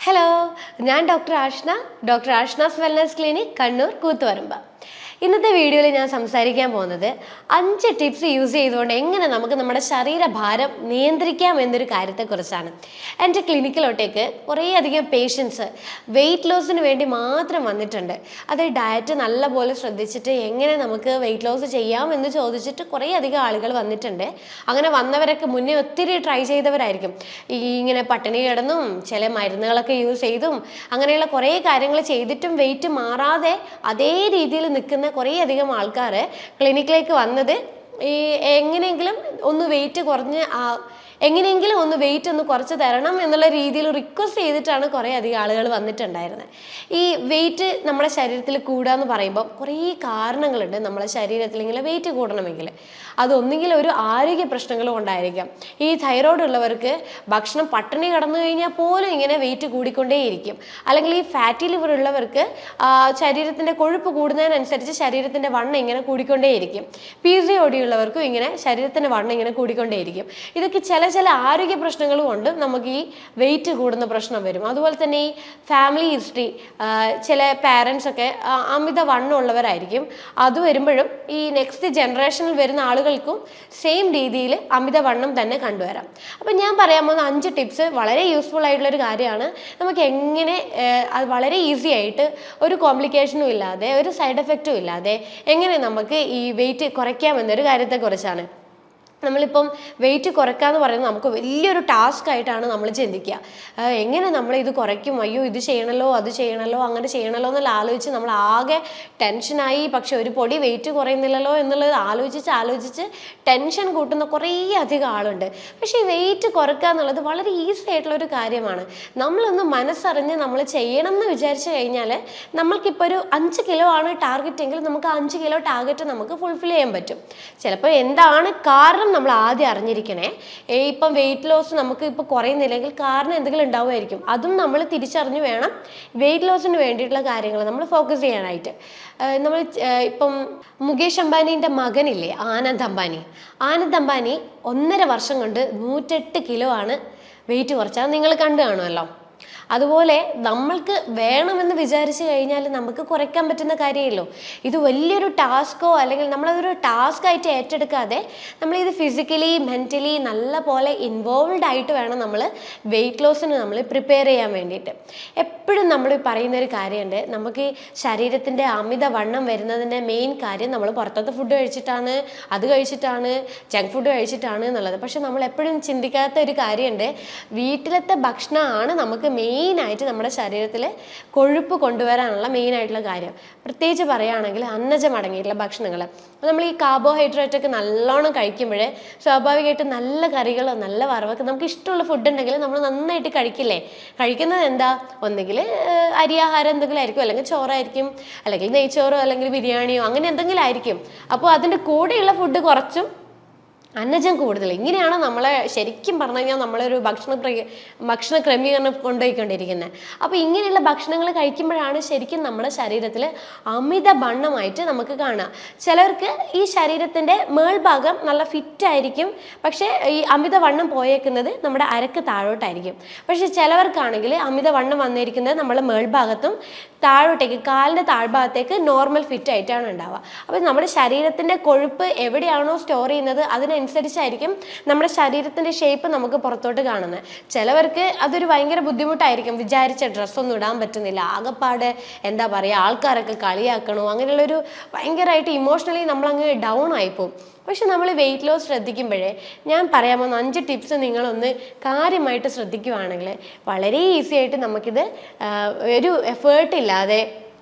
Hello, ഞാൻ doctor Ashna's wellness clinic, Kannur, Koothuparamba. ഇന്നത്തെ വീഡിയോയിൽ ഞാൻ സംസാരിക്കാൻ പോകുന്നത് 5 ടിപ്സ് യൂസ് ചെയ്തുകൊണ്ട് എങ്ങനെ നമുക്ക് നമ്മുടെ ശരീരഭാരം നിയന്ത്രിക്കാം എന്നൊരു കാര്യത്തെക്കുറിച്ചാണ്. എൻ്റെ ക്ലിനിക്കിലോട്ടേക്ക് കുറേയധികം പേഷ്യൻസ് വെയിറ്റ് ലോസിന് വേണ്ടി മാത്രം വന്നിട്ടുണ്ട്. അത് ഡയറ്റ് നല്ലപോലെ ശ്രദ്ധിച്ചിട്ട് എങ്ങനെ നമുക്ക് വെയിറ്റ് ലോസ് ചെയ്യാം എന്ന് ചോദിച്ചിട്ട് കുറേയധികം ആളുകൾ വന്നിട്ടുണ്ട്. അങ്ങനെ വന്നവരൊക്കെ മുന്നേ ഒത്തിരി ട്രൈ ചെയ്തവരായിരിക്കും. ഇങ്ങനെ പട്ടിണി കിടന്നും ചില മരുന്നുകളൊക്കെ യൂസ് ചെയ്തും അങ്ങനെയുള്ള കുറേ കാര്യങ്ങൾ ചെയ്തിട്ടും വെയിറ്റ് മാറാതെ അതേ രീതിയിൽ നിൽക്കുന്ന കുറേയധികം ആൾക്കാർ ക്ലിനിക്കിലേക്ക് വന്നത് എങ്ങനെയെങ്കിലും ഒന്ന് വെയിറ്റ് ഒന്ന് കുറച്ച് തരണം എന്നുള്ള രീതിയിൽ റിക്വസ്റ്റ് ചെയ്തിട്ടാണ് കുറേ അധികം ആളുകൾ വന്നിട്ടുണ്ടായിരുന്നത്. ഈ വെയിറ്റ് നമ്മുടെ ശരീരത്തിൽ കൂടുക എന്ന് പറയുമ്പോൾ കുറേ കാരണങ്ങളുണ്ട്. നമ്മളെ ശരീരത്തിൽ ഇങ്ങനെ വെയിറ്റ് കൂടണമെങ്കിൽ അതൊന്നെങ്കിൽ ഒരു ആരോഗ്യ പ്രശ്നങ്ങൾ കൊണ്ടായിരിക്കാം. ഈ തൈറോയ്ഡ് ഉള്ളവർക്ക് ഭക്ഷണം പട്ടിണി കടന്നു കഴിഞ്ഞാൽ പോലും ഇങ്ങനെ വെയിറ്റ് കൂടിക്കൊണ്ടേയിരിക്കും. അല്ലെങ്കിൽ ഈ ഫാറ്റി ലിവർ ഉള്ളവർക്ക് ശരീരത്തിൻ്റെ കൊഴുപ്പ് കൂടുന്നതിനനുസരിച്ച് ശരീരത്തിൻ്റെ വണ്ണം ഇങ്ങനെ കൂടിക്കൊണ്ടേയിരിക്കും. PCOD ഉള്ളവർക്കും ഇങ്ങനെ ശരീരത്തിൻ്റെ വണ്ണം ഇങ്ങനെ കൂടിക്കൊണ്ടേയിരിക്കും. ഇതൊക്കെ ചില ആരോഗ്യ പ്രശ്നങ്ങൾ കൊണ്ട് നമുക്ക് ഈ വെയിറ്റ് കൂടുന്ന പ്രശ്നം വരും. അതുപോലെ തന്നെ ഈ ഫാമിലി ഹിസ്റ്ററി, ചില പാരൻസ് ഒക്കെ അമിത വണ്ണം ഉള്ളവരായിരിക്കും. അത് വരുമ്പോഴും ഈ നെക്സ്റ്റ് ജനറേഷനിൽ വരുന്ന ആളുകൾക്കും സെയിം രീതിയിൽ അമിത വണ്ണം തന്നെ കണ്ടുവരാം. അപ്പം ഞാൻ പറയാൻ പോകുന്ന 5 ടിപ്സ് വളരെ യൂസ്ഫുൾ ആയിട്ടുള്ളൊരു കാര്യമാണ്. നമുക്ക് എങ്ങനെ അത് വളരെ ഈസി ആയിട്ട് ഒരു കോംപ്ലിക്കേഷനും ഇല്ലാതെ ഒരു സൈഡ് എഫക്റ്റും ഇല്ലാതെ എങ്ങനെ നമുക്ക് ഈ വെയിറ്റ് കുറയ്ക്കാമെന്നൊരു കാര്യത്തെക്കുറിച്ചാണ്. നമ്മളിപ്പം വെയിറ്റ് കുറയ്ക്കുക എന്ന് പറയുന്നത് നമുക്ക് വലിയൊരു ടാസ്ക് ആയിട്ടാണ് നമ്മൾ ചിന്തിക്കുക. എങ്ങനെ നമ്മൾ ഇത് കുറയ്ക്കും, അയ്യോ ഇത് ചെയ്യണമല്ലോ അത് ചെയ്യണമല്ലോ അങ്ങനെ ചെയ്യണമല്ലോ എന്നുള്ള ആലോചിച്ച് നമ്മൾ ആകെ ടെൻഷനായി. പക്ഷെ ഒരു പൊടി വെയിറ്റ് കുറയുന്നില്ലല്ലോ എന്നുള്ളത് ആലോചിച്ച് ടെൻഷൻ കൂട്ടുന്ന കുറേ അധികം ആളുണ്ട്. പക്ഷേ ഈ വെയിറ്റ് കുറയ്ക്കുക എന്നുള്ളത് വളരെ ഈസി ആയിട്ടുള്ളൊരു കാര്യമാണ്. നമ്മളൊന്ന് മനസ്സറിഞ്ഞ് നമ്മൾ ചെയ്യണം എന്ന് വിചാരിച്ചു കഴിഞ്ഞാൽ നമ്മൾക്കിപ്പോൾ ഒരു 5 കിലോ ആണ് ടാർഗറ്റ് എങ്കിൽ നമുക്ക് 5 കിലോ ടാർഗറ്റ് നമുക്ക് ഫുൾഫിൽ ചെയ്യാൻ പറ്റും. ചിലപ്പോൾ എന്താണ് കാരണം നമ്മൾ ആദ്യം അറിഞ്ഞിരിക്കണേ. ഇപ്പം വെയിറ്റ് ലോസ് നമുക്ക് ഇപ്പോൾ കുറയുന്നില്ലെങ്കിൽ കാരണം എന്തെങ്കിലും ഉണ്ടാവുമായിരിക്കും. അതും നമ്മൾ തിരിച്ചറിഞ്ഞ് വേണം വെയിറ്റ് ലോസിന് വേണ്ടിയിട്ടുള്ള കാര്യങ്ങൾ നമ്മൾ ഫോക്കസ് ചെയ്യാനായിട്ട്. നമ്മൾ ഇപ്പം മുകേഷ് അംബാനീൻ്റെ മകനില്ലേ ആനന്ദ് അംബാനി 1.5 വർഷം കൊണ്ട് 108 കിലോ ആണ് വെയിറ്റ് കുറച്ചത് നിങ്ങൾ കണ്ടു കാണുമല്ലോ. അതുപോലെ നമ്മൾക്ക് വേണമെന്ന് വിചാരിച്ചു കഴിഞ്ഞാൽ നമുക്ക് കുറയ്ക്കാൻ പറ്റുന്ന കാര്യമല്ലോ. ഇത് വലിയൊരു ടാസ്കോ അല്ലെങ്കിൽ നമ്മളതൊരു ടാസ്ക് ആയിട്ട് ഏറ്റെടുക്കാതെ നമ്മളിത് ഫിസിക്കലി മെൻ്റലി നല്ല പോലെ ഇൻവോൾവ് ആയിട്ട് വേണം നമ്മൾ വെയിറ്റ് ലോസിന് നമ്മൾ പ്രിപ്പയർ ചെയ്യാൻ വേണ്ടിയിട്ട്. എപ്പോഴും നമ്മൾ പറയുന്നൊരു കാര്യമുണ്ട്, നമുക്ക് ശരീരത്തിൻ്റെ അമിത വണ്ണം വരുന്നതിൻ്റെ മെയിൻ കാര്യം നമ്മൾ പുറത്തത്തെ ഫുഡ് കഴിച്ചിട്ടാണ്, അത് കഴിച്ചിട്ടാണ്, ജങ്ക് ഫുഡ് കഴിച്ചിട്ടാണ് എന്നുള്ളത്. പക്ഷെ നമ്മൾ എപ്പോഴും ചിന്തിക്കാത്ത ഒരു കാര്യമുണ്ട്, വീട്ടിലത്തെ ഭക്ഷണമാണ് നമുക്ക് മെയിനായിട്ട് നമ്മുടെ ശരീരത്തിൽ കൊഴുപ്പ് കൊണ്ടുവരാനുള്ള മെയിനായിട്ടുള്ള കാര്യം. പ്രത്യേകിച്ച് പറയുകയാണെങ്കിൽ അന്നജം അടങ്ങിയിട്ടുള്ള ഭക്ഷണങ്ങൾ. നമ്മൾ ഈ കാർബോഹൈഡ്രേറ്റ് ഒക്കെ നല്ലോണം കഴിക്കുമ്പോൾ സ്വാഭാവികമായിട്ട് നല്ല കറികളോ നല്ല വറവൊക്കെ നമുക്ക് ഇഷ്ടമുള്ള ഫുഡ് ഉണ്ടെങ്കിൽ നമ്മൾ നന്നായിട്ട് കഴിക്കില്ലേ. കഴിക്കുന്നത് എന്താ, ഒന്നുകിൽ അരിയാഹാരം എന്തെങ്കിലും ആയിരിക്കും, അല്ലെങ്കിൽ ചോറായിരിക്കും, അല്ലെങ്കിൽ നെയ്ച്ചോറോ അല്ലെങ്കിൽ ബിരിയാണിയോ അങ്ങനെ എന്തെങ്കിലും ആയിരിക്കും. അപ്പോൾ അതിൻ്റെ കൂടെയുള്ള ഫുഡ് കുറച്ചും അന്നജം കൂടുതൽ. ഇങ്ങനെയാണ് നമ്മളെ ശരിക്കും പറഞ്ഞു കഴിഞ്ഞാൽ നമ്മളൊരു ഭക്ഷണ ക്രമീകരണം കൊണ്ടുപോയിക്കൊണ്ടിരിക്കുന്നത്. അപ്പോൾ ഇങ്ങനെയുള്ള ഭക്ഷണങ്ങൾ കഴിക്കുമ്പോഴാണ് ശരിക്കും നമ്മുടെ ശരീരത്തിൽ അമിത വണ്ണമായിട്ട് നമുക്ക് കാണുക. ചിലർക്ക് ഈ ശരീരത്തിൻ്റെ മേൾഭാഗം നല്ല ഫിറ്റായിരിക്കും, പക്ഷേ ഈ അമിത വണ്ണം പോയേക്കുന്നത് നമ്മുടെ അരക്ക് താഴോട്ടായിരിക്കും. പക്ഷെ ചിലവർക്കാണെങ്കിൽ അമിത വണ്ണം വന്നിരിക്കുന്നത് നമ്മുടെ മേൾഭാഗത്തും താഴോട്ടേക്ക് കാലിൻ്റെ താഴ്ഭാഗത്തേക്ക് നോർമൽ ഫിറ്റ് ആയിട്ടാണ് ഉണ്ടാവുക. അപ്പോൾ നമ്മുടെ ശരീരത്തിൻ്റെ കൊഴുപ്പ് എവിടെയാണോ സ്റ്റോർ ചെയ്യുന്നത് അതിനനുസരിച്ചായിരിക്കും നമ്മുടെ ശരീരത്തിൻ്റെ ഷേപ്പ് നമുക്ക് പുറത്തോട്ട് കാണുന്നത്. ചിലവർക്ക് അതൊരു ഭയങ്കര ബുദ്ധിമുട്ടായിരിക്കും, വിചാരിച്ച ഡ്രസ്സൊന്നും ഇടാൻ പറ്റുന്നില്ല, ആകെപ്പാടെ എന്താ പറയുക ആൾക്കാരൊക്കെ കളിയാക്കണോ, അങ്ങനെയുള്ളൊരു ഭയങ്കരമായിട്ട് ഇമോഷണലി നമ്മളങ്ങ് ഡൗൺ ആയിപ്പോവും. പക്ഷെ നമ്മൾ വെയിറ്റ് ലോസ് ശ്രദ്ധിക്കുമ്പോഴേ ഞാൻ പറയാൻ പോകുന്ന 5 ടിപ്സ് നിങ്ങളൊന്ന് കാര്യമായിട്ട് ശ്രദ്ധിക്കുകയാണെങ്കിൽ വളരെ ഈസി ആയിട്ട് നമുക്കിത് ഒരു എഫേർട്ട് ഇല്ലാതെ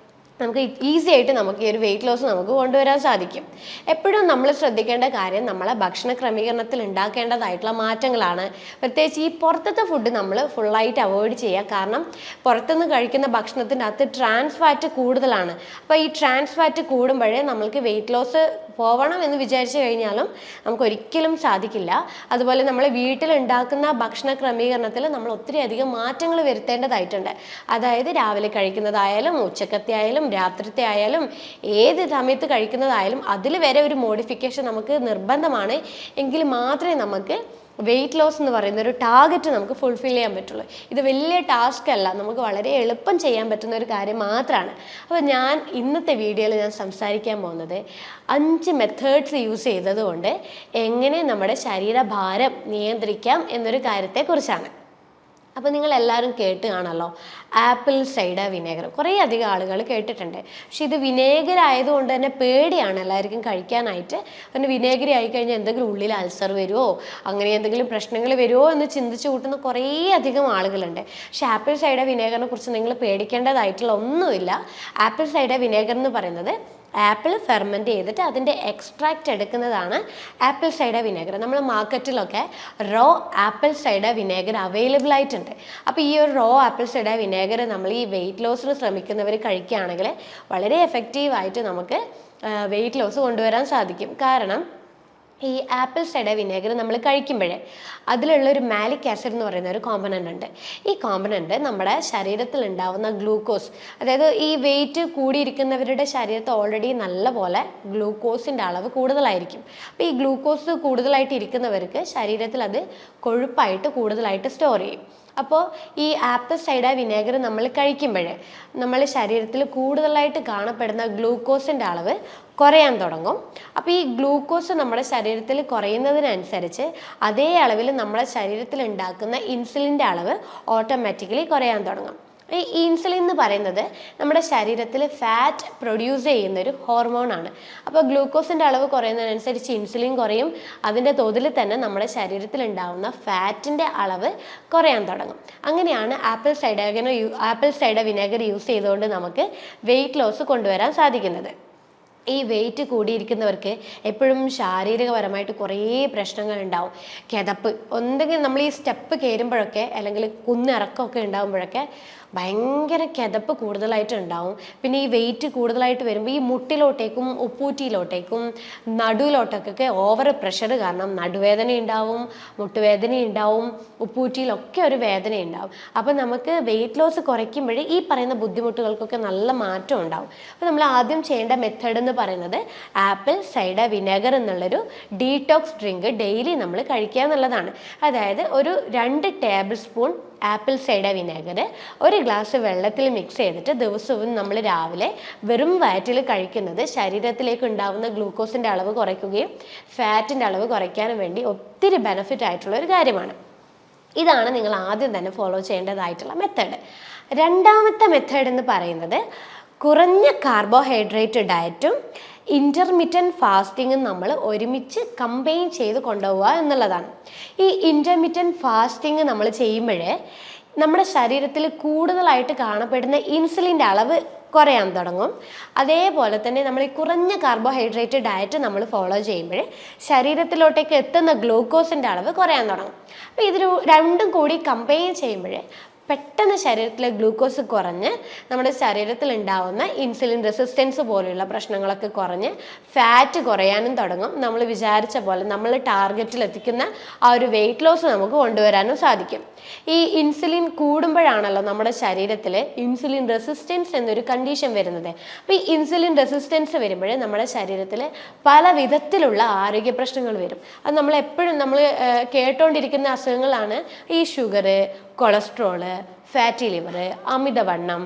നമുക്ക് ഈസി ആയിട്ട് നമുക്ക് ഈ ഒരു വെയിറ്റ് ലോസ് നമുക്ക് കൊണ്ടുവരാൻ സാധിക്കും. എപ്പോഴും നമ്മൾ ശ്രദ്ധിക്കേണ്ട കാര്യം നമ്മളെ ഭക്ഷണ ക്രമീകരണത്തിൽ ഉണ്ടാക്കേണ്ടതായിട്ടുള്ള മാറ്റങ്ങളാണ്. പ്രത്യേകിച്ച് ഈ പുറത്തത്തെ ഫുഡ് നമ്മൾ ഫുള്ളായിട്ട് അവോയ്ഡ് ചെയ്യുക. കാരണം പുറത്തുനിന്ന് കഴിക്കുന്ന ഭക്ഷണത്തിൻ്റെ അകത്ത് ട്രാൻസ് ഫാറ്റ് കൂടുതലാണ്. അപ്പോൾ ഈ ട്രാൻസ് ഫാറ്റ് കൂടുമ്പോഴേ നമ്മൾക്ക് വെയിറ്റ് ലോസ് പോകണം എന്ന് വിചാരിച്ചു കഴിഞ്ഞാലും നമുക്ക് ഒരിക്കലും സാധിക്കില്ല. അതുപോലെ നമ്മൾ വീട്ടിലുണ്ടാക്കുന്ന ഭക്ഷണ ക്രമീകരണത്തിൽ നമ്മൾ ഒത്തിരി അധികം മാറ്റങ്ങൾ വരുത്തേണ്ടതായിട്ടുണ്ട്. അതായത് രാവിലെ കഴിക്കുന്നതായാലും ഉച്ചക്കത്തെ ആയാലും രാത്രിത്തെ ആയാലും ഏത് സമയത്ത് കഴിക്കുന്നതായാലും അതിൽ വരെ ഒരു മോഡിഫിക്കേഷൻ നമുക്ക് നിർബന്ധമാണ്. എങ്കിൽ മാത്രമേ നമുക്ക് വെയിറ്റ് ലോസ് എന്ന് പറയുന്ന ഒരു ടാർഗറ്റ് നമുക്ക് ഫുൾഫിൽ ചെയ്യാൻ പറ്റുള്ളൂ. ഇത് വലിയ ടാസ്ക് അല്ല, നമുക്ക് വളരെ എളുപ്പം ചെയ്യാൻ പറ്റുന്ന ഒരു കാര്യം മാത്രമാണ്. അപ്പോൾ ഞാൻ ഇന്നത്തെ വീഡിയോയിൽ ഞാൻ സംസാരിക്കാൻ പോകുന്നത് 5 മെത്തേഡ്സ് യൂസ് ചെയ്തതുകൊണ്ട് എങ്ങനെ നമ്മുടെ ശരീരഭാരം നിയന്ത്രിക്കാം എന്നൊരു കാര്യത്തെക്കുറിച്ചാണ്. അപ്പോൾ നിങ്ങൾ എല്ലാവരും കേട്ട് കാണല്ലോ, ആപ്പിൾ സൈഡർ വിനേഗർ. കുറേ അധികം ആളുകൾ കേട്ടിട്ടുണ്ട്. പക്ഷെ ഇത് വിനേഗർ ആയതുകൊണ്ട് തന്നെ പേടിയാണ് എല്ലാവർക്കും കഴിക്കാനായിട്ട്. പിന്നെ വിനേഗർ ആയിക്കഴിഞ്ഞാൽ എന്തെങ്കിലും ഉള്ളിൽ അൾസർ വരുമോ, അങ്ങനെ എന്തെങ്കിലും പ്രശ്നങ്ങൾ വരുമോ എന്ന് ചിന്തിച്ച് കൂട്ടുന്ന കുറേ അധികം ആളുകളുണ്ട്. പക്ഷെ ആപ്പിൾ സൈഡർ വിനേഗറിനെ കുറിച്ച് നിങ്ങൾ പേടിക്കേണ്ടതായിട്ടുള്ള ഒന്നുമില്ല. ആപ്പിൾ സൈഡർ വിനേഗർ എന്ന് പറയുന്നത് ആപ്പിൾ ഫെർമെൻറ്റ് ചെയ്തിട്ട് അതിൻ്റെ എക്സ്ട്രാക്റ്റ് എടുക്കുന്നതാണ് ആപ്പിൾ സൈഡർ വിനേഗർ. നമ്മൾ മാർക്കറ്റിലൊക്കെ raw apple cider vinegar available ആയിട്ടുണ്ട്. അപ്പോൾ ഈ ഒരു റോ ആപ്പിൾ സൈഡർ വിനേഗർ നമ്മൾ ഈ വെയിറ്റ് ലോസിന് ശ്രമിക്കുന്നവർ കഴിക്കുകയാണെങ്കിൽ വളരെ എഫക്റ്റീവായിട്ട് നമുക്ക് വെയിറ്റ് ലോസ് കൊണ്ടുവരാൻ സാധിക്കും. കാരണം ഈ ആപ്പിൾ സൈഡർ വിനേഗർ നമ്മൾ കഴിക്കുമ്പോഴേ അതിലുള്ളൊരു മാലിക് ആസിഡ് എന്ന് പറയുന്ന ഒരു കോമ്പനൻ്റ് ഉണ്ട്. ഈ കോമ്പനൻ്റ് നമ്മുടെ ശരീരത്തിൽ ഉണ്ടാവുന്ന ഗ്ലൂക്കോസ്, അതായത് ഈ വെയിറ്റ് കൂടിയിരിക്കുന്നവരുടെ ശരീരത്തിൽ ഓൾറെഡി നല്ലപോലെ ഗ്ലൂക്കോസിൻ്റെ അളവ് കൂടുതലായിരിക്കും. അപ്പോൾ ഈ ഗ്ലൂക്കോസ് കൂടുതലായിട്ട് ഇരിക്കുന്നവർക്ക് ശരീരത്തിൽ അത് കൊഴുപ്പായിട്ട് കൂടുതലായിട്ട് സ്റ്റോർ ചെയ്യും. അപ്പോൾ ഈ ആപ്പിൾ സൈഡർ വിനേഗർ നമ്മൾ കഴിക്കുമ്പോഴേ നമ്മൾ ശരീരത്തിൽ കൂടുതലായിട്ട് കാണപ്പെടുന്ന ഗ്ലൂക്കോസിൻ്റെ അളവ് കുറയാൻ തുടങ്ങും. അപ്പോൾ ഈ ഗ്ലൂക്കോസ് നമ്മുടെ ശരീരത്തിൽ കുറയുന്നതിനനുസരിച്ച് അതേ അളവിൽ നമ്മുടെ ശരീരത്തിൽ ഉണ്ടാക്കുന്ന ഇൻസുലിൻ്റെ അളവ് ഓട്ടോമാറ്റിക്കലി കുറയാൻ തുടങ്ങും. ഈ ഇൻസുലിൻ എന്ന് പറയുന്നത് നമ്മുടെ ശരീരത്തിൽ ഫാറ്റ് പ്രൊഡ്യൂസ് ചെയ്യുന്നൊരു ഹോർമോണാണ്. അപ്പോൾ ഗ്ലൂക്കോസിൻ്റെ അളവ് കുറയുന്നതിനനുസരിച്ച് ഇൻസുലിൻ കുറയും. അതിൻ്റെ തോതിൽ തന്നെ നമ്മുടെ ശരീരത്തിൽ ഉണ്ടാകുന്ന ഫാറ്റിൻ്റെ അളവ് കുറയാൻ തുടങ്ങും. അങ്ങനെയാണ് ആപ്പിൾ സൈഡർ വിനേഗർ യൂസ് ചെയ്തുകൊണ്ട് നമുക്ക് വെയിറ്റ് ലോസ് കൊണ്ടുവരാൻ സാധിക്കുന്നത്. ഈ വെയിറ്റ് കൂടിയിരിക്കുന്നവർക്ക് എപ്പോഴും ശാരീരികപരമായിട്ട് കുറേ പ്രശ്നങ്ങൾ ഉണ്ടാവും. കിതപ്പ്, എന്തെങ്കിലും നമ്മൾ ഈ സ്റ്റെപ്പ് കയറുമ്പോഴൊക്കെ അല്ലെങ്കിൽ കുന്നിറക്കമൊക്കെ ഉണ്ടാകുമ്പോഴൊക്കെ ഭയങ്കര കിതപ്പ് കൂടുതലായിട്ട് ഉണ്ടാവും. പിന്നെ ഈ വെയിറ്റ് കൂടുതലായിട്ട് വരുമ്പോൾ ഈ മുട്ടിലോട്ടേക്കും ഉപ്പൂറ്റിയിലോട്ടേക്കും നടുവിലോട്ടൊക്കെ ഓവർ പ്രഷർ കാരണം നടുവേദന ഉണ്ടാവും, മുട്ടുവേദന ഉണ്ടാവും, ഉപ്പൂറ്റിയിലൊക്കെ ഒരു വേദന ഉണ്ടാവും. അപ്പോൾ നമുക്ക് വെയിറ്റ് ലോസ് കുറയ്ക്കുമ്പോഴേ ഈ പറയുന്ന ബുദ്ധിമുട്ടുകൾക്കൊക്കെ നല്ല മാറ്റം ഉണ്ടാവും. അപ്പോൾ നമ്മൾ ആദ്യം ചെയ്യേണ്ട മെത്തേഡ് എന്ന് പറയുന്നത് ആപ്പിൾ സൈഡർ വിനേഗർ എന്നുള്ളൊരു ഡീടോക്സ് ഡ്രിങ്ക് ഡെയിലി നമ്മൾ കഴിക്കുക എന്നുള്ളതാണ്. അതായത് ഒരു 2 table spoon apple cider vinegar 1 glass വെള്ളത്തിൽ മിക്സ് ചെയ്തിട്ട് ദിവസവും നമ്മൾ രാവിലെ വെറും വയറ്റിൽ കഴിക്കുന്നത് ശരീരത്തിലേക്ക് ഉണ്ടാകുന്ന ഗ്ലൂക്കോസിൻ്റെ അളവ് കുറയ്ക്കുകയും ഫാറ്റിൻ്റെ അളവ് കുറയ്ക്കാനും വേണ്ടി ഒത്തിരി ബെനിഫിറ്റ് ആയിട്ടുള്ള ഒരു കാര്യമാണ്. ഇതാണ് നിങ്ങൾ ആദ്യം തന്നെ ഫോളോ ചെയ്യേണ്ടതായിട്ടുള്ള മെത്തേഡ്. രണ്ടാമത്തെ മെത്തേഡ് എന്ന് പറയുന്നത് കുറഞ്ഞ കാർബോഹൈഡ്രേറ്റ് ഡയറ്റും ഇൻ്റർമിറ്റൻറ്റ് ഫാസ്റ്റിങ്ങും നമ്മൾ ഒരുമിച്ച് കമ്പൈൻ ചെയ്ത് കൊണ്ടുപോവുക എന്നുള്ളതാണ്. ഈ ഇൻ്റർമിറ്റൻറ്റ് ഫാസ്റ്റിങ് നമ്മൾ ചെയ്യുമ്പോഴേ നമ്മുടെ ശരീരത്തിൽ കൂടുതലായിട്ട് കാണപ്പെടുന്ന ഇൻസുലിൻ്റെ അളവ് കുറയാൻ തുടങ്ങും. അതേപോലെ തന്നെ നമ്മൾ ഈ കുറഞ്ഞ കാർബോഹൈഡ്രേറ്റ് ഡയറ്റ് നമ്മൾ ഫോളോ ചെയ്യുമ്പോൾ ശരീരത്തിലോട്ടേക്ക് എത്തുന്ന ഗ്ലൂക്കോസിൻ്റെ അളവ് കുറയാൻ തുടങ്ങും. അപ്പോൾ ഇത് രണ്ടും കൂടി കമ്പൈൻ ചെയ്യുമ്പോഴേ പെട്ടെന്ന് ശരീരത്തിലെ ഗ്ലൂക്കോസ് കുറഞ്ഞ് നമ്മുടെ ശരീരത്തിൽ ഉണ്ടാവുന്ന ഇൻസുലിൻ റെസിസ്റ്റൻസ് പോലെയുള്ള പ്രശ്നങ്ങളൊക്കെ കുറഞ്ഞ് ഫാറ്റ് കുറയാനും തുടങ്ങും. നമ്മൾ വിചാരിച്ച പോലെ നമ്മൾ ടാർഗറ്റിൽ എത്തിക്കുന്ന ആ ഒരു വെയിറ്റ് ലോസ് നമുക്ക് കൊണ്ടുവരാനും സാധിക്കും. ഈ ഇൻസുലിൻ കൂടുമ്പോഴാണല്ലോ നമ്മുടെ ശരീരത്തിൽ ഇൻസുലിൻ റെസിസ്റ്റൻസ് എന്നൊരു കണ്ടീഷൻ വരുന്നത്. അപ്പോൾ ഈ ഇൻസുലിൻ റെസിസ്റ്റൻസ് വരുമ്പോൾ നമ്മുടെ ശരീരത്തിൽ പല വിധത്തിലുള്ള ആരോഗ്യ പ്രശ്നങ്ങൾ വരും. അത് നമ്മളെപ്പോഴും നമ്മൾ കേട്ടുകൊണ്ടിരിക്കുന്ന അസുഖങ്ങളാണ് ഈ ഷുഗർ, കൊളസ്ട്രോള്, ഫാറ്റി ലിവർ, അമിതവണ്ണം.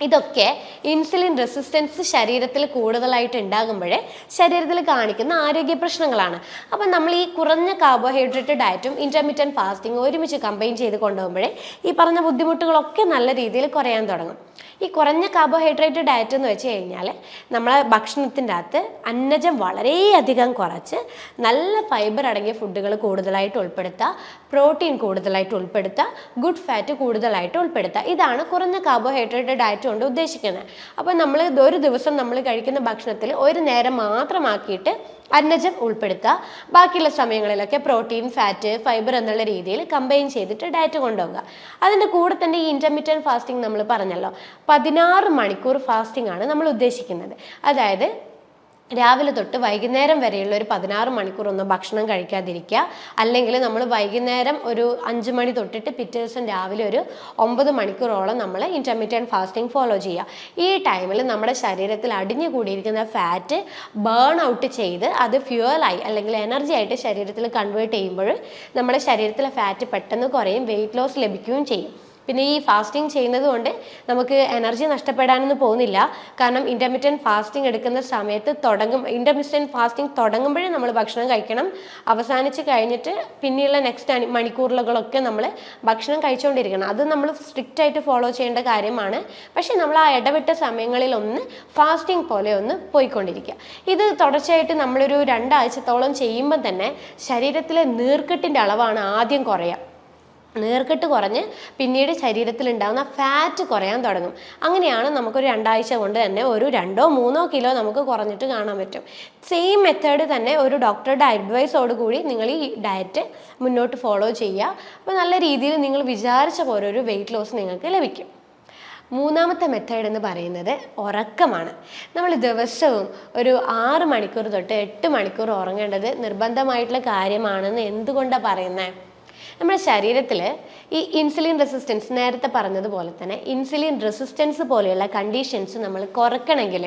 ഇതൊക്കെ ഇൻസുലിൻ റെസിസ്റ്റൻസ് ശരീരത്തിൽ കൂടുതലായിട്ട് ഉണ്ടാകുമ്പോഴേ ശരീരത്തിൽ കാണിക്കുന്ന ആരോഗ്യ പ്രശ്നങ്ങളാണ്. അപ്പം നമ്മൾ ഈ കുറഞ്ഞ കാർബോഹൈഡ്രേറ്റ് ഡയറ്റും ഇൻ്റർമിറ്റൻറ്റ് ഫാസ്റ്റിംഗ് ഒരുമിച്ച് കമ്പൈൻ ചെയ്ത് കൊണ്ടുപോകുമ്പോഴേ ഈ പറഞ്ഞ ബുദ്ധിമുട്ടുകളൊക്കെ നല്ല രീതിയിൽ കുറയാൻ തുടങ്ങും. ഈ കുറഞ്ഞ കാർബോഹൈഡ്രേറ്റ് ഡയറ്റ് എന്ന് വെച്ച് കഴിഞ്ഞാൽ നമ്മളെ ഭക്ഷണത്തിൻ്റെ അകത്ത് അന്നജം വളരെയധികം കുറച്ച് നല്ല ഫൈബർ അടങ്ങിയ ഫുഡുകൾ കൂടുതലായിട്ട് ഉൾപ്പെടുത്തുക, പ്രോട്ടീൻ കൂടുതലായിട്ട് ഉൾപ്പെടുത്തുക, ഗുഡ് ഫാറ്റ് കൂടുതലായിട്ട് ഉൾപ്പെടുത്തുക. ഇതാണ് കുറഞ്ഞ കാർബോഹൈഡ്രേറ്റ് ഡയറ്റ് കൊണ്ട് ഉദ്ദേശിക്കുന്നത്. അപ്പോൾ നമ്മൾ ഒരു ദിവസം നമ്മൾ കഴിക്കുന്ന ഭക്ഷണത്തിൽ ഒരു നേരം മാത്രമാക്കിയിട്ട് അന്നജം ഉൾപ്പെടുത്തുക, ബാക്കിയുള്ള സമയങ്ങളിലൊക്കെ പ്രോട്ടീൻ, ഫാറ്റ്, ഫൈബർ എന്നുള്ള രീതിയിൽ കമ്പൈൻ ചെയ്തിട്ട് ഡയറ്റ് കൊണ്ടുപോകുക. അതിൻ്റെ കൂടെ തന്നെ ഈ ഇൻ്റർമിറ്റൻറ്റ് ഫാസ്റ്റിംഗ് നമ്മൾ പറഞ്ഞല്ലോ, 16 മണിക്കൂർ ഫാസ്റ്റിംഗ് ആണ് നമ്മൾ ഉദ്ദേശിക്കുന്നത്. അതായത് രാവിലെ തൊട്ട് വൈകുന്നേരം വരെയുള്ള ഒരു 16 മണിക്കൂർ ഒന്നും ഭക്ഷണം കഴിക്കാതിരിക്കുക. അല്ലെങ്കിൽ നമ്മൾ വൈകുന്നേരം ഒരു 5 മണി തൊട്ടിട്ട് പിറ്റേ ദിവസം രാവിലെ ഒരു 9 മണിക്കൂറോളം നമ്മൾ ഇൻ്റർമീഡിയറ്റ് ഫാസ്റ്റിംഗ് ഫോളോ ചെയ്യുക. ഈ ടൈമിൽ നമ്മുടെ ശരീരത്തിൽ അടിഞ്ഞു കൂടിയിരിക്കുന്ന ഫാറ്റ് ബേൺ ഔട്ട് ചെയ്ത് അത് ഫ്യൂവലായി അല്ലെങ്കിൽ എനർജി ആയിട്ട് ശരീരത്തിൽ കൺവേർട്ട് ചെയ്യുമ്പോൾ നമ്മുടെ ശരീരത്തിലെ ഫാറ്റ് പെട്ടെന്ന് കുറയും, വെയിറ്റ് ലോസ് ലഭിക്കുകയും ചെയ്യും. പിന്നെ ഈ ഫാസ്റ്റിംഗ് ചെയ്യുന്നത് കൊണ്ട് നമുക്ക് എനർജി നഷ്ടപ്പെടാനൊന്നും പോകുന്നില്ല. കാരണം ഇൻ്റർമീഡിയറ്റ് ഫാസ്റ്റിംഗ് എടുക്കുന്ന സമയത്ത് ഇൻ്റർമീഡിയറ്റ് ഫാസ്റ്റിംഗ് തുടങ്ങുമ്പോഴേ നമ്മൾ ഭക്ഷണം കഴിക്കണം. അവസാനിച്ച് കഴിഞ്ഞിട്ട് പിന്നെയുള്ള നെക്സ്റ്റ് മണിക്കൂറുകളൊക്കെ നമ്മൾ ഭക്ഷണം കഴിച്ചുകൊണ്ടിരിക്കണം. അത് നമ്മൾ സ്ട്രിക്റ്റ് ആയിട്ട് ഫോളോ ചെയ്യേണ്ട കാര്യമാണ്. പക്ഷേ നമ്മൾ ആ ഇടവിട്ട സമയങ്ങളിൽ ഒന്ന് ഫാസ്റ്റിംഗ് പോലെ ഒന്ന് പോയിക്കൊണ്ടിരിക്കുക. ഇത് തുടർച്ചയായിട്ട് നമ്മളൊരു 2 ആഴ്ചത്തോളം ചെയ്യുമ്പോൾ തന്നെ ശരീരത്തിലെ നീർക്കെട്ടിൻ്റെ അളവാണ് ആദ്യം കുറയുക. നീർക്കെട്ട് കുറഞ്ഞ് പിന്നീട് ശരീരത്തിലുണ്ടാകുന്ന ഫാറ്റ് കുറയാൻ തുടങ്ങും. അങ്ങനെയാണ് നമുക്കൊരു 2 ആഴ്ച കൊണ്ട് തന്നെ ഒരു 2-3 കിലോ നമുക്ക് കുറഞ്ഞിട്ട് കാണാൻ പറ്റും. സെയിം മെത്തേഡ് തന്നെ ഒരു ഡോക്ടറുടെ അഡ്വൈസോട് കൂടി നിങ്ങൾ ഈ ഡയറ്റ് മുന്നോട്ട് ഫോളോ ചെയ്യുക. അപ്പോൾ നല്ല രീതിയിൽ നിങ്ങൾ വിചാരിച്ച പോലെ ഒരു വെയിറ്റ് ലോസ് നിങ്ങൾക്ക് ലഭിക്കും. മൂന്നാമത്തെ മെത്തേഡ് എന്ന് പറയുന്നത് ഉറക്കമാണ്. നമ്മൾ ദിവസവും ഒരു 6 മണിക്കൂർ തൊട്ട് 8 മണിക്കൂർ ഉറങ്ങേണ്ടത് നിർബന്ധമായിട്ടുള്ള കാര്യമാണെന്ന് എന്തുകൊണ്ടാണ് പറയുന്നത്? നമ്മുടെ ശരീരത്തിൽ ഈ ഇൻസുലിൻ റെസിസ്റ്റൻസ്, നേരത്തെ പറഞ്ഞതുപോലെ തന്നെ ഇൻസുലിൻ റെസിസ്റ്റൻസ് പോലെയുള്ള കണ്ടീഷൻസ് നമ്മൾ കുറയ്ക്കണമെങ്കിൽ,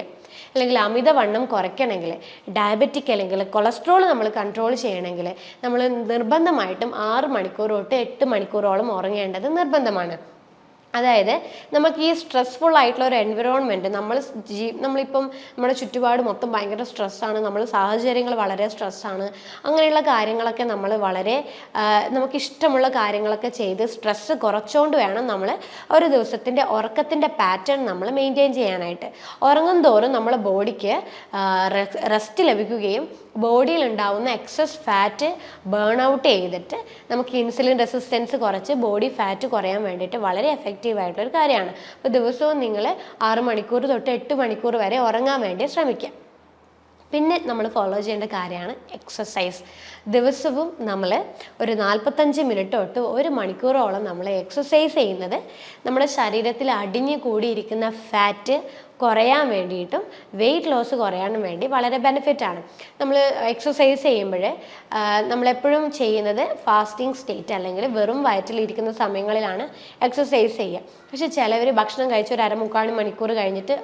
അല്ലെങ്കിൽ അമിതവണ്ണം കുറയ്ക്കണമെങ്കിൽ, ഡയബറ്റിക് അല്ലെങ്കിൽ കൊളസ്ട്രോൾ നമ്മൾ കൺട്രോൾ ചെയ്യണമെങ്കിൽ നമ്മൾ നിർബന്ധമായിട്ടും 6 മണിക്കൂർ തൊട്ട് 8 മണിക്കൂറോളം ഉറങ്ങേണ്ടത് നിർബന്ധമാണ്. അതായത് നമുക്ക് ഈ സ്ട്രെസ്ഫുൾ ആയിട്ടുള്ള ഒരു എൻവിറോൺമെൻറ്റ് നമ്മളിപ്പം നമ്മുടെ ചുറ്റുപാട് മൊത്തം ഭയങ്കര സ്ട്രെസ്സാണ്, നമ്മൾ സാഹചര്യങ്ങൾ വളരെ സ്ട്രെസ്സാണ്, അങ്ങനെയുള്ള കാര്യങ്ങളൊക്കെ നമ്മൾ വളരെ നമുക്കിഷ്ടമുള്ള കാര്യങ്ങളൊക്കെ ചെയ്ത് സ്ട്രെസ്സ് കുറച്ചുകൊണ്ട് വേണം നമ്മൾ ഒരു ദിവസത്തിൻ്റെ ഉറക്കത്തിൻ്റെ പാറ്റേൺ നമ്മൾ മെയിൻറ്റെയിൻ ചെയ്യാനായിട്ട്. ഉറങ്ങും തോറും നമ്മുടെ ബോഡിക്ക് റെസ്റ്റ് ലഭിക്കുകയും ബോഡിയിൽ ഉണ്ടാവുന്ന എക്സസ് ഫാറ്റ് ബേൺ ഔട്ട് ചെയ്തിട്ട് നമുക്ക് ഇൻസുലിൻ റെസിസ്റ്റൻസ് കുറച്ച് ബോഡി ഫാറ്റ് കുറയാൻ വേണ്ടിയിട്ട് വളരെ എഫക്റ്റീവ് ആയിട്ടൊരു കാര്യമാണ്. അപ്പോൾ ദിവസവും നിങ്ങൾ 6 മണിക്കൂർ തൊട്ട് 8 മണിക്കൂർ വരെ ഉറങ്ങാൻ വേണ്ടി ശ്രമിക്കുക. പിന്നെ നമ്മൾ ഫോളോ ചെയ്യേണ്ട കാര്യമാണ് എക്സസൈസ്. ദിവസവും നമ്മൾ ഒരു 45 മിനിറ്റ് തൊട്ട് 1 മണിക്കൂറോളം നമ്മൾ എക്സസൈസ് ചെയ്യുന്നത് നമ്മുടെ ശരീരത്തിൽ അടിഞ്ഞു കൂടിയിരിക്കുന്ന ഫാറ്റ് കുറയാൻ വേണ്ടിയിട്ടും വെയിറ്റ് ലോസ് കുറയാനും വേണ്ടി വളരെ ബെനിഫിറ്റാണ്. നമ്മൾ എക്സസൈസ് ചെയ്യുമ്പോൾ നമ്മളെപ്പോഴും ചെയ്യുന്നത് ഫാസ്റ്റിംഗ് സ്റ്റേറ്റ് അല്ലെങ്കിൽ വെറും വയറ്റിലിരിക്കുന്ന സമയങ്ങളിലാണ് എക്സസൈസ് ചെയ്യുക. പക്ഷെ ചിലവർ ഭക്ഷണം കഴിച്ച് ഒരു 3/4 മണിക്കൂർ കഴിഞ്ഞിട്ട്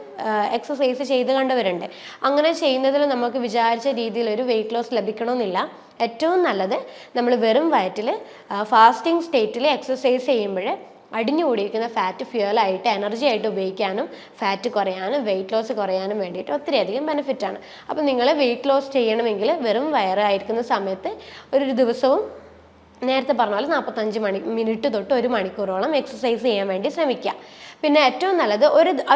എക്സസൈസ് ചെയ്ത് കണ്ടവരുണ്ട്. അങ്ങനെ ചെയ്യുന്നതിൽ നമുക്ക് വിചാരിച്ച രീതിയിൽ ഒരു വെയിറ്റ് ലോസ് ലഭിക്കണമെന്നില്ല. ഏറ്റവും നല്ലത് നമ്മൾ വെറും വയറ്റിൽ ഫാസ്റ്റിംഗ് സ്റ്റേറ്റിൽ എക്സസൈസ് ചെയ്യുമ്പോൾ അടിഞ്ഞു കൂടിയിരിക്കുന്ന ഫാറ്റ് ഫ്യൂവലായിട്ട് എനർജി ആയിട്ട് ഉപയോഗിക്കാനും ഫാറ്റ് കുറയാനും വെയിറ്റ് ലോസ് കുറയാനും വേണ്ടിയിട്ട് ഒത്തിരിയധികം ബെനിഫിറ്റാണ്. അപ്പോൾ നിങ്ങൾ വെയിറ്റ് ലോസ് ചെയ്യണമെങ്കിൽ വെറും വയറായിരിക്കുന്ന സമയത്ത് ഒരു ദിവസവും നേരത്തെ പറഞ്ഞ പോലെ 45 മിനിറ്റ് തൊട്ട് 1 മണിക്കൂറോളം എക്സസൈസ് ചെയ്യാൻ വേണ്ടി ശ്രമിക്കുക. പിന്നെ ഏറ്റവും നല്ലത്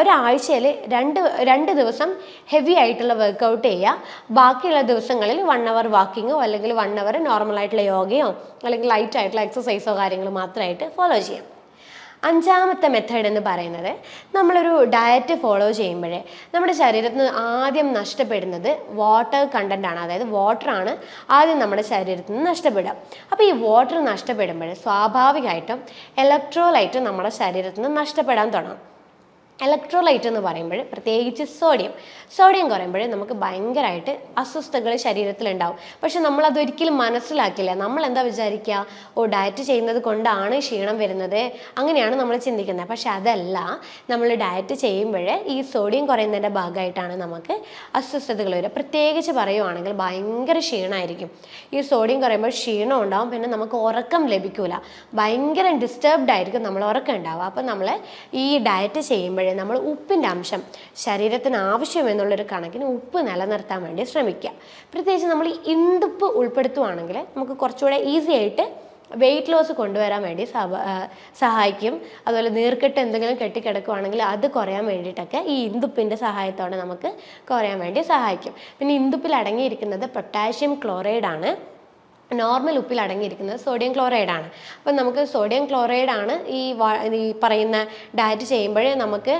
ഒരാഴ്ചയിൽ 2 ദിവസം ഹെവി ആയിട്ടുള്ള വർക്കൗട്ട് ചെയ്യുക. ബാക്കിയുള്ള ദിവസങ്ങളിൽ 1 അവർ വാക്കിങ്ങോ അല്ലെങ്കിൽ 1 അവർ നോർമലായിട്ടുള്ള യോഗയോ അല്ലെങ്കിൽ ലൈറ്റ് ആയിട്ടുള്ള എക്സസൈസോ കാര്യങ്ങൾ മാത്രമായിട്ട് ഫോളോ ചെയ്യാം. 5ാമത്തെ മെത്തേഡ് എന്ന് പറയുന്നത് നമ്മളൊരു ഡയറ്റ് ഫോളോ ചെയ്യുമ്പോഴേ നമ്മുടെ ശരീരത്തിൽ നിന്ന് ആദ്യം നഷ്ടപ്പെടുന്നത് വാട്ടർ കണ്ടൻ്റ് ആണ്. അതായത് വാട്ടറാണ് ആദ്യം നമ്മുടെ ശരീരത്തിൽ നിന്ന് നഷ്ടപ്പെടുക. അപ്പോൾ ഈ വാട്ടർ നഷ്ടപ്പെടുമ്പോൾ സ്വാഭാവികമായിട്ടും ഇലക്ട്രോലൈറ്റ് നമ്മുടെ ശരീരത്തിൽ നിന്ന് നഷ്ടപ്പെടാൻ തുടങ്ങും. ഇലക്ട്രോലൈറ്റ് എന്ന് പറയുമ്പോൾ പ്രത്യേകിച്ച് സോഡിയം കുറയുമ്പോൾ നമുക്ക് ഭയങ്കരമായിട്ട് അസ്വസ്ഥതകൾ ശരീരത്തിലുണ്ടാവും. പക്ഷെ നമ്മളതൊരിക്കലും മനസ്സിലാക്കില്ല. നമ്മൾ എന്താ വിചാരിക്കുക, ഡയറ്റ് ചെയ്യുന്നത് കൊണ്ടാണ് ക്ഷീണം വരുന്നത്, അങ്ങനെയാണ് നമ്മൾ ചിന്തിക്കുന്നത്. പക്ഷെ അതല്ല, നമ്മൾ ഡയറ്റ് ചെയ്യുമ്പോൾ ഈ സോഡിയം കുറയുന്നതിൻ്റെ ഭാഗമായിട്ടാണ് നമുക്ക് അസ്വസ്ഥതകൾ വരിക. പ്രത്യേകിച്ച് പറയുവാണെങ്കിൽ ഭയങ്കര ക്ഷീണമായിരിക്കും. ഈ സോഡിയം കുറയുമ്പോൾ ക്ഷീണം ഉണ്ടാവും, പിന്നെ നമുക്ക് ഉറക്കം ലഭിക്കില്ല, ഭയങ്കര ഡിസ്റ്റർബ്ഡ് ആയിരിക്കും നമ്മൾ ഉറക്കം ഉണ്ടാവുക. അപ്പോൾ നമ്മൾ ഈ ഡയറ്റ് ചെയ്യുമ്പോൾ നമ്മൾ ഉപ്പിൻ്റെ അംശം ശരീരത്തിന് ആവശ്യമെന്നുള്ളൊരു കണക്കിന് ഉപ്പ് നിലനിർത്താൻ വേണ്ടി ശ്രമിക്കുക. പ്രത്യേകിച്ച് നമ്മൾ ഈ ഇന്ദുപ്പ് ഉൾപ്പെടുത്തുവാണെങ്കിൽ നമുക്ക് കുറച്ചുകൂടെ ഈസി ആയിട്ട് വെയിറ്റ് ലോസ് കൊണ്ടുവരാൻ വേണ്ടി സഹായിക്കും. അതുപോലെ നീർക്കെട്ട് എന്തെങ്കിലും കെട്ടിക്കിടക്കുവാണെങ്കിൽ അത് കുറയാൻ വേണ്ടിയിട്ടൊക്കെ ഈ ഇന്ദുപ്പിൻ്റെ സഹായത്തോടെ നമുക്ക് കുറയാൻ വേണ്ടി സഹായിക്കും. പിന്നെ ഇന്ദുപ്പിൽ അടങ്ങിയിരിക്കുന്നത് പൊട്ടാഷ്യം ക്ലോറൈഡ് ആണ്. നോർമൽ ഉപ്പിൽ അടങ്ങിയിരിക്കുന്നത് സോഡിയം ക്ലോറൈഡാണ്. അപ്പം നമുക്ക് സോഡിയം ക്ലോറൈഡാണ് ഈ പറയുന്ന ഡയറ്റ് ചെയ്യുമ്പോഴേ നമുക്ക്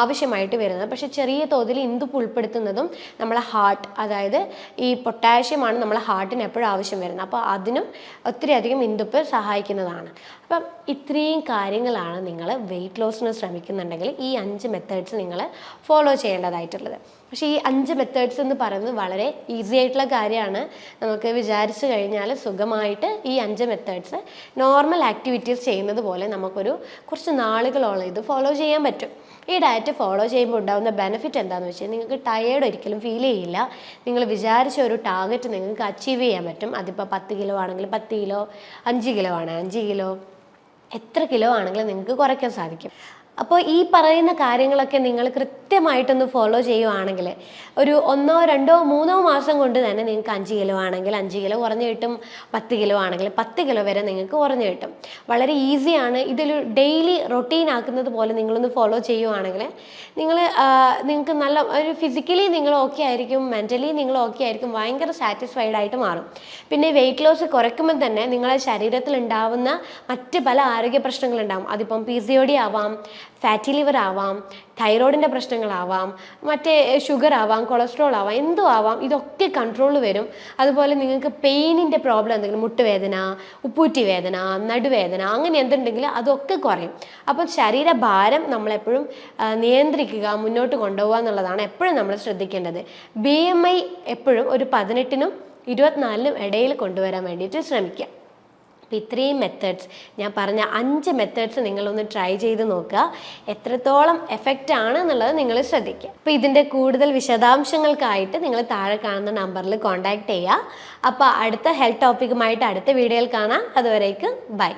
ആവശ്യമായിട്ട് വരുന്നത്. പക്ഷേ ചെറിയ തോതിൽ ഇന്ദുപ്പ് ഉൾപ്പെടുത്തുന്നതും നമ്മളെ ഹാർട്ട്, അതായത് ഈ പൊട്ടാഷ്യമാണ് നമ്മളെ ഹാർട്ടിന് എപ്പോഴും ആവശ്യം വരുന്നത്. അപ്പോൾ അതിനും ഒത്തിരി അധികം ഇന്ദുപ്പ് സഹായിക്കുന്നതാണ്. അപ്പം ഇത്രയും കാര്യങ്ങളാണ് നിങ്ങൾ വെയിറ്റ് ലോസിന് ശ്രമിക്കുന്നുണ്ടെങ്കിൽ ഈ 5 മെത്തേഡ്സ് നിങ്ങൾ ഫോളോ ചെയ്യേണ്ടതായിട്ടുള്ളത്. പക്ഷേ ഈ 5 മെത്തേഡ്സ് എന്ന് പറയുന്നത് വളരെ ഈസി ആയിട്ടുള്ള കാര്യമാണ്. നമുക്ക് വിചാരിച്ചു കഴിഞ്ഞാൽ സുഖമായിട്ട് ഈ 5 മെത്തേഡ്സ് നോർമൽ ആക്ടിവിറ്റീസ് ചെയ്യുന്നത് പോലെ നമുക്കൊരു കുറച്ച് നാളുകളോളം ഇത് ഫോളോ ചെയ്യാൻ പറ്റും. ഈ ഡയറ്റ് ഫോളോ ചെയ്യുമ്പോൾ ഉണ്ടാകുന്ന ബെനിഫിറ്റ് എന്താണെന്ന് വെച്ചാൽ നിങ്ങൾക്ക് ടയേർഡ് ഒരിക്കലും ഫീൽ ചെയ്യില്ല. നിങ്ങൾ വിചാരിച്ച ഒരു ടാർഗറ്റ് നിങ്ങൾക്ക് അച്ചീവ് ചെയ്യാൻ പറ്റും. അതിപ്പോൾ 10 കിലോ ആണെങ്കിൽ 10 കിലോ, 5 കിലോ ആണ് 5 കിലോ, എത്ര കിലോ ആണെങ്കിലും നിങ്ങൾക്ക് കുറയ്ക്കാൻ സാധിക്കും. അപ്പോൾ ഈ പറയുന്ന കാര്യങ്ങളൊക്കെ നിങ്ങൾ കൃത്യമായിട്ടൊന്ന് ഫോളോ ചെയ്യുവാണെങ്കിൽ ഒരു 1, 2, 3 മാസം കൊണ്ട് തന്നെ നിങ്ങൾക്ക് 5 കിലോ ആണെങ്കിൽ 5 കിലോ കുറഞ്ഞു കിട്ടും, 10 കിലോ ആണെങ്കിൽ 10 കിലോ വരെ നിങ്ങൾക്ക് കുറഞ്ഞു കിട്ടും. വളരെ ഈസിയാണ്. ഇതൊരു ഡെയിലി റൊട്ടീൻ ആക്കുന്നത് പോലെ നിങ്ങളൊന്ന് ഫോളോ ചെയ്യുവാണെങ്കിൽ നിങ്ങൾക്ക് നല്ല ഒരു ഫിസിക്കലി നിങ്ങൾ ഓക്കെ ആയിരിക്കും, മെൻ്റലി നിങ്ങൾ ഓക്കെ ആയിരിക്കും, ഭയങ്കര സാറ്റിസ്ഫൈഡ് ആയിട്ട് മാറും. പിന്നെ വെയിറ്റ് ലോസ് കുറയ്ക്കുമ്പോൾ തന്നെ നിങ്ങളുടെ ശരീരത്തിൽ ഉണ്ടാവുന്ന മറ്റ് പല ആരോഗ്യ പ്രശ്നങ്ങളുണ്ടാകും. അതിപ്പം PCOD ആവാം, ഫാറ്റി ലിവർ ആവാം, തൈറോയിഡിൻ്റെ പ്രശ്നങ്ങളാവാം, മറ്റേ ഷുഗർ ആവാം, കൊളസ്ട്രോൾ ആവാം, എന്തോ ആവാം, ഇതൊക്കെ കൺട്രോൾ വരും. അതുപോലെ നിങ്ങൾക്ക് പെയിനിൻ്റെ പ്രോബ്ലം എന്തെങ്കിലും, മുട്ടുവേദന, ഉപ്പൂറ്റി വേദന, നടുവേദന, അങ്ങനെ എന്തുണ്ടെങ്കിൽ അതൊക്കെ കുറയും. അപ്പം ശരീരഭാരം നമ്മളെപ്പോഴും നിയന്ത്രിക്കുക, മുന്നോട്ട് കൊണ്ടുപോകുക എന്നുള്ളതാണ് എപ്പോഴും നമ്മൾ ശ്രദ്ധിക്കേണ്ടത്. BMI എപ്പോഴും ഒരു 18നും 24നും ഇടയിൽ കൊണ്ടുവരാൻ വേണ്ടിയിട്ട് ശ്രമിക്കുക. അപ്പോൾ ഇത്രയും മെത്തേഡ്സ്, ഞാൻ പറഞ്ഞ 5 മെത്തേഡ്സ് നിങ്ങളൊന്ന് ട്രൈ ചെയ്ത് നോക്കുക. എത്രത്തോളം എഫക്റ്റ് ആണ് എന്നുള്ളത് നിങ്ങൾ ശ്രദ്ധിക്കുക. അപ്പോൾ ഇതിൻ്റെ കൂടുതൽ വിശദാംശങ്ങൾക്കായിട്ട് നിങ്ങൾ താഴെ കാണുന്ന നമ്പറിൽ കോൺടാക്റ്റ് ചെയ്യുക. അപ്പോൾ അടുത്ത ഹെൽത്ത് ടോപ്പിക്കുമായിട്ട് അടുത്ത വീഡിയോയിൽ കാണാം. അതുവരേക്കും ബൈ.